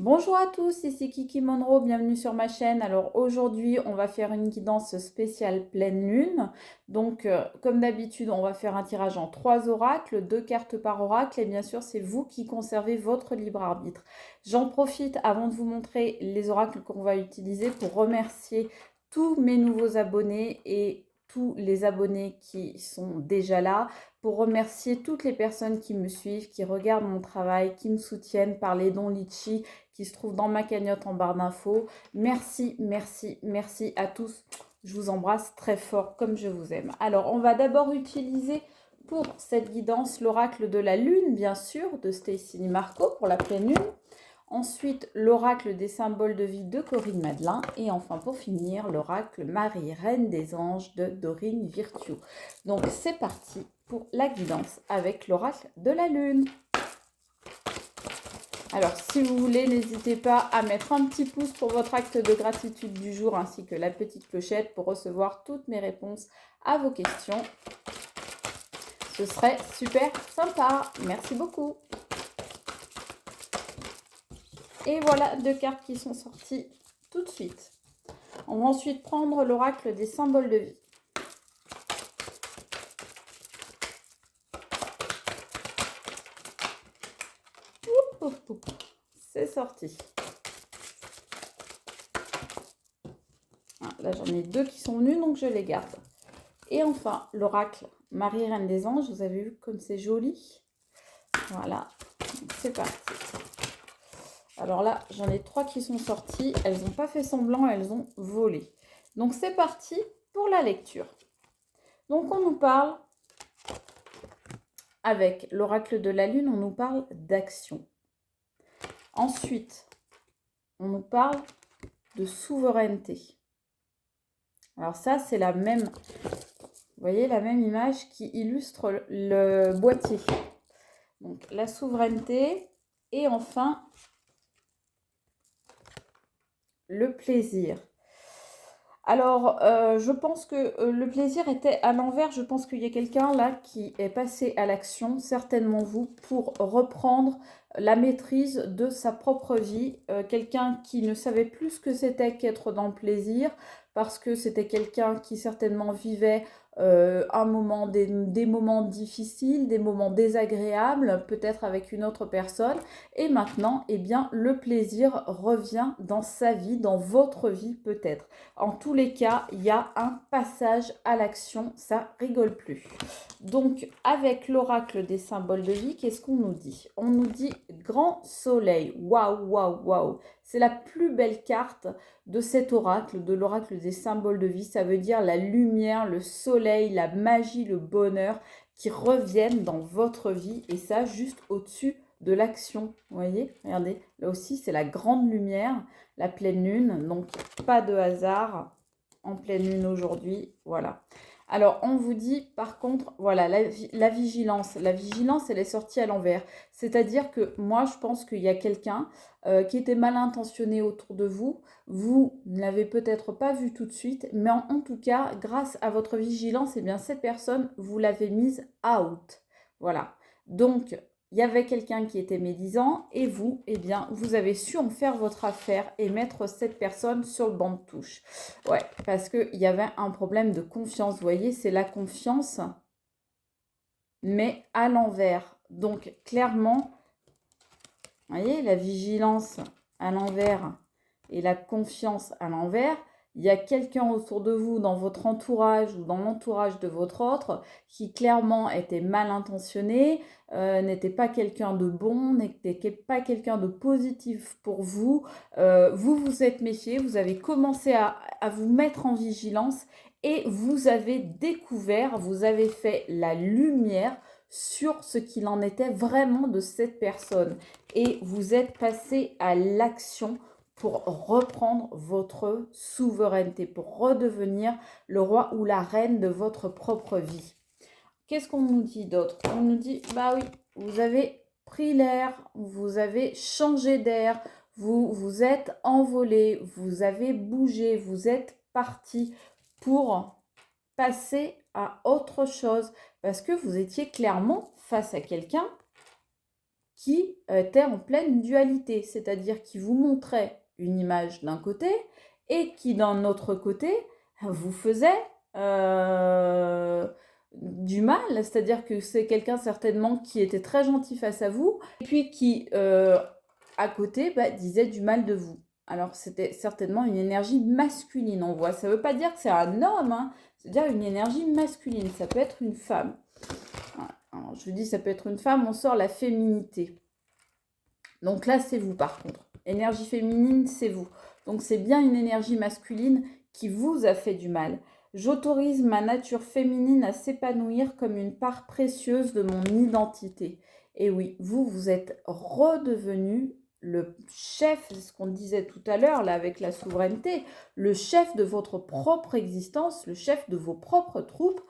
Bonjour à tous, ici Kiki Monroe, bienvenue sur ma chaîne. Alors aujourd'hui, on va faire une guidance spéciale pleine lune. Donc comme d'habitude, on va faire un tirage en 3 oracles, 2 cartes par oracle et bien sûr, c'est vous qui conservez votre libre arbitre. J'en profite avant de vous montrer les oracles qu'on va utiliser pour remercier tous mes nouveaux abonnés et tous les abonnés qui sont déjà là, pour remercier toutes les personnes qui me suivent, qui regardent mon travail, qui me soutiennent par les dons Litchi qui se trouvent dans ma cagnotte en barre d'infos. Merci, merci, merci à tous. Je vous embrasse très fort comme je vous aime. Alors, on va d'abord utiliser pour cette guidance l'oracle de la lune, bien sûr, de Stacy Marco pour la pleine lune. Ensuite, l'oracle des symboles de vie de Corinne Madelin. Et enfin, pour finir, l'oracle Marie, Reine des Anges de Dorine Virtue. Donc, c'est parti pour la guidance avec l'oracle de la lune. Alors, si vous voulez, n'hésitez pas à mettre un petit pouce pour votre acte de gratitude du jour ainsi que la petite clochette pour recevoir toutes mes réponses à vos questions. Ce serait super sympa. Merci beaucoup. Et voilà 2 cartes qui sont sorties tout de suite. On va ensuite prendre l'oracle des symboles de vie. C'est sorti. Là, j'en ai 2 qui sont venus, donc je les garde. Et enfin, l'oracle Marie, Reine des Anges. Vous avez vu comme c'est joli? Voilà, c'est parti. Alors là, j'en ai 3 qui sont sorties. Elles n'ont pas fait semblant, elles ont volé. Donc c'est parti pour la lecture. Donc on nous parle, avec l'oracle de la lune, on nous parle d'action. Ensuite, on nous parle de souveraineté. Alors ça, c'est la même, vous voyez, la même image qui illustre le boîtier. Donc la souveraineté et enfin le plaisir. Alors, je pense que le plaisir était à l'envers. Je pense qu'il y a quelqu'un là qui est passé à l'action, certainement vous, pour reprendre la maîtrise de sa propre vie. Quelqu'un qui ne savait plus ce que c'était qu'être dans le plaisir, parce que c'était quelqu'un qui certainement vivait des moments difficiles, des moments désagréables, peut-être avec une autre personne. Et maintenant, eh bien, le plaisir revient dans sa vie, dans votre vie peut-être. En tous les cas, il y a un passage à l'action, ça rigole plus. Donc, avec l'oracle des symboles de vie, qu'est-ce qu'on nous dit? On nous dit grand soleil. Waouh, waouh, waouh. C'est la plus belle carte de cet oracle, de l'oracle des symboles de vie. Ça veut dire la lumière, le soleil, la magie, le bonheur qui reviennent dans votre vie. Et ça, juste au-dessus de l'action. Vous voyez, regardez, là aussi, c'est la grande lumière, la pleine lune. Donc, pas de hasard en pleine lune aujourd'hui. Voilà. Alors, on vous dit, par contre, voilà, la vigilance. La vigilance, elle est sortie à l'envers. C'est-à-dire que moi, je pense qu'il y a quelqu'un qui était mal intentionné autour de vous. Vous ne l'avez peut-être pas vu tout de suite, mais en tout cas, grâce à votre vigilance, eh bien, cette personne, vous l'avez mise out. Voilà. Donc, il y avait quelqu'un qui était médisant et vous, eh bien, vous avez su en faire votre affaire et mettre cette personne sur le banc de touche. Ouais, parce qu'il y avait un problème de confiance. Vous voyez, c'est la confiance, mais à l'envers. Donc, clairement, vous voyez, la vigilance à l'envers et la confiance à l'envers. Il y a quelqu'un autour de vous, dans votre entourage ou dans l'entourage de votre autre, qui clairement était mal intentionné, n'était pas quelqu'un de bon, n'était pas quelqu'un de positif pour vous. Vous vous êtes méfié, vous avez commencé à vous mettre en vigilance et vous avez découvert, vous avez fait la lumière sur ce qu'il en était vraiment de cette personne. Et vous êtes passé à l'action pour reprendre votre souveraineté, pour redevenir le roi ou la reine de votre propre vie. Qu'est-ce qu'on nous dit d'autre? On nous dit, bah oui, vous avez pris l'air, vous avez changé d'air, vous vous êtes envolé, vous avez bougé, vous êtes parti pour passer à autre chose. Parce que vous étiez clairement face à quelqu'un qui était en pleine dualité, c'est-à-dire qui vous montrait une image d'un côté et qui d'un autre côté vous faisait du mal, c'est-à-dire que c'est quelqu'un certainement qui était très gentil face à vous, et puis qui à côté disait du mal de vous. Alors c'était certainement une énergie masculine, on voit. Ça ne veut pas dire que c'est un homme, hein, c'est-à-dire une énergie masculine, ça peut être une femme. Alors, je vous dis, ça peut être une femme, on sort la féminité. Donc là, c'est vous par contre. Énergie féminine, c'est vous. Donc c'est bien une énergie masculine qui vous a fait du mal. J'autorise ma nature féminine à s'épanouir comme une part précieuse de mon identité. Et oui, vous êtes redevenu le chef, c'est ce qu'on disait tout à l'heure là avec la souveraineté, le chef de votre propre existence, le chef de vos propres troupes,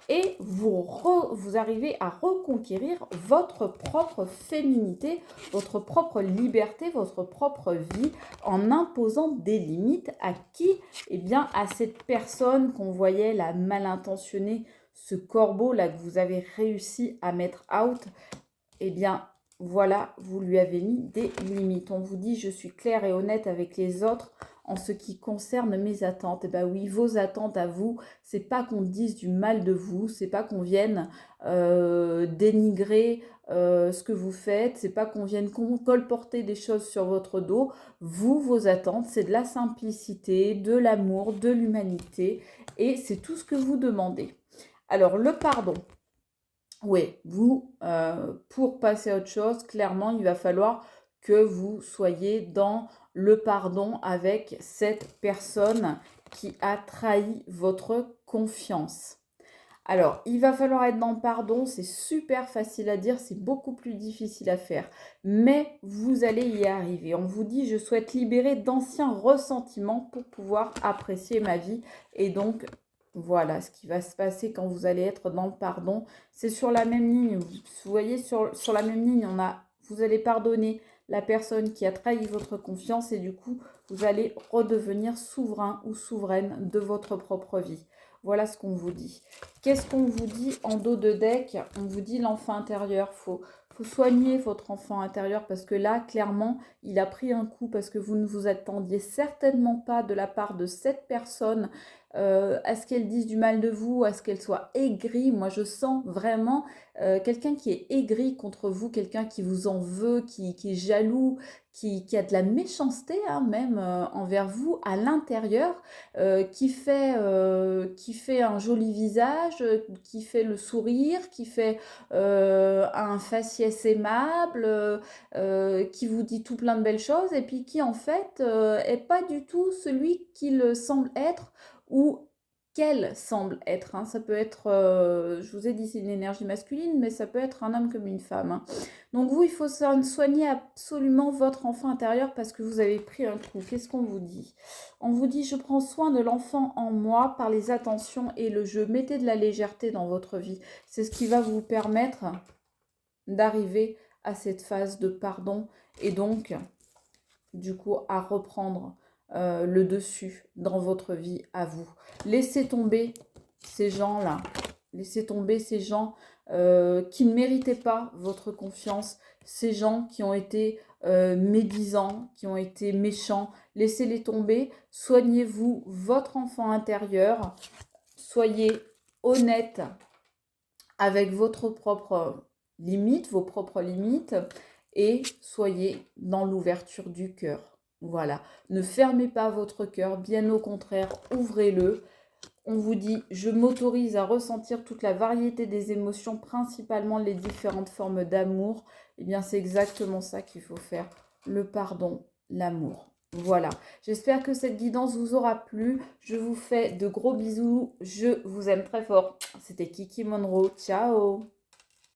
et vous arrivez à reconquérir votre propre féminité, votre propre liberté, votre propre vie, en imposant des limites à qui? Eh bien, à cette personne qu'on voyait, la mal intentionnée, ce corbeau là que vous avez réussi à mettre out, eh bien, voilà, vous lui avez mis des limites. On vous dit, je suis claire et honnête avec les autres en ce qui concerne mes attentes. Et bien oui, vos attentes à vous, c'est pas qu'on dise du mal de vous, c'est pas qu'on vienne dénigrer ce que vous faites, c'est pas qu'on vienne colporter des choses sur votre dos. Vous, vos attentes, c'est de la simplicité, de l'amour, de l'humanité, et c'est tout ce que vous demandez. Alors, le pardon. Oui, vous, pour passer à autre chose, clairement, il va falloir que vous soyez dans le pardon avec cette personne qui a trahi votre confiance. Alors, il va falloir être dans le pardon, c'est super facile à dire, c'est beaucoup plus difficile à faire. Mais vous allez y arriver. On vous dit, je souhaite libérer d'anciens ressentiments pour pouvoir apprécier ma vie. Et donc, voilà ce qui va se passer quand vous allez être dans le pardon. C'est sur la même ligne. Vous voyez, sur la même ligne, vous allez pardonner la personne qui a trahi votre confiance et du coup, vous allez redevenir souverain ou souveraine de votre propre vie. Voilà ce qu'on vous dit. Qu'est-ce qu'on vous dit en dos de deck? On vous dit l'enfant intérieur. Faut soigner votre enfant intérieur parce que là, clairement, il a pris un coup parce que vous ne vous attendiez certainement pas de la part de cette personne à ce qu'elle dise du mal de vous, à ce qu'elle soit aigrie. Moi, je sens vraiment quelqu'un qui est aigri contre vous, quelqu'un qui vous en veut, qui est jaloux, qui a de la méchanceté même envers vous à l'intérieur, qui fait un joli visage, qui fait le sourire, qui fait un faciès aimable, qui vous dit tout plein de belles choses, et puis qui en fait est pas du tout celui qu'il semble être ou qu'elle semble être. Ça peut être, je vous ai dit, c'est une énergie masculine, mais ça peut être un homme comme une femme. Donc vous, il faut soigner absolument votre enfant intérieur parce que vous avez pris un coup. Qu'est-ce qu'on vous dit? On vous dit, je prends soin de l'enfant en moi par les attentions et le jeu. Mettez de la légèreté dans votre vie. C'est ce qui va vous permettre d'arriver à cette phase de pardon et donc, du coup, à reprendre le dessus dans votre vie à vous. Laissez tomber ces gens-là. Laissez tomber ces gens qui ne méritaient pas votre confiance, ces gens qui ont été médisants, qui ont été méchants. Laissez-les tomber. Soignez-vous votre enfant intérieur. Soyez honnête avec votre propre limite, vos propres limites, et soyez dans l'ouverture du cœur. Voilà, ne fermez pas votre cœur, bien au contraire, ouvrez-le. On vous dit, je m'autorise à ressentir toute la variété des émotions, principalement les différentes formes d'amour. Eh bien, c'est exactement ça qu'il faut faire, le pardon, l'amour. Voilà, j'espère que cette guidance vous aura plu. Je vous fais de gros bisous, je vous aime très fort. C'était Kiki Monroe, ciao!